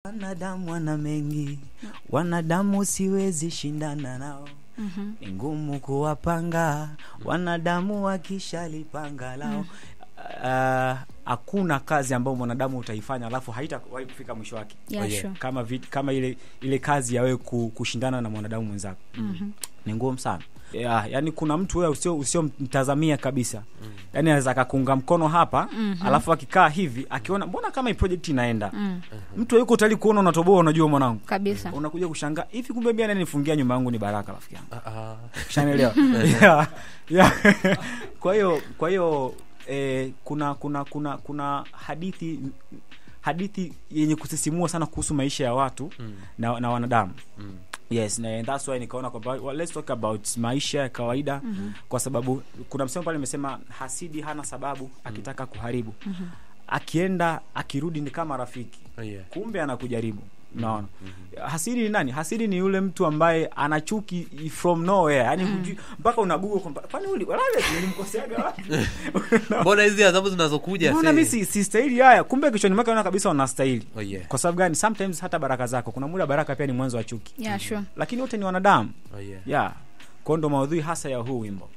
Wanadamu wana mengi, wanadamu siwezi shindana nao. Ni ngumu kuwapanga, wanadamu wakishalipanga lao. Hakuna kazi ambayo mwanadamu utaifanya alafu haitawahi kufika mwisho wake. Kama ile kazi ya wewe kushindana na mwanadamu mwenzako. Ni ngumu sana. Yani kuna mtu wewe usio mtazamia kabisa. Yani anaweza akakunga mkono hapa, alafu akikaa hivi, akiona mbona kama hii project inaenda. Mtu yuko tayari kuona unatoboa, unajua mwanangu. Kabisa. Unakuja kushangaa, hivi kumbe mimi ananifungia nyumba yangu ni baraka rafiki yangu. Ushanielewa? Kwa hiyo kuna hadithi yenye kusisimua sana kuhusu maisha ya watu na wanadamu. Yes, and that's why nikaona kwamba let's talk about maisha ya kawaida, kwa sababu kuna msemo pale nimesema hasidi hana sababu akitaka kuharibu. Akienda akirudi ni kama rafiki. Kumbe anakujaribu. Unaona? Hasidi ni nani? Hasidi ni yule mtu ambaye anachuki from nowhere. Yaani mpaka unagoogle kwamba kwani wale nilimkoseaga wapi? Mbona hizi adhabu zinazokuja sasa? Mbona mimi si stahili haya? Kumbe kichwani mwake unaona kabisa unastahili. Kwa sababu gani? Sometimes hata baraka zako kuna muda baraka pia ni mwanzo wa chuki. Yeah, sure. Lakini wote ni wanadamu. Kwa ndo maudhui hasa ya huu wimbo.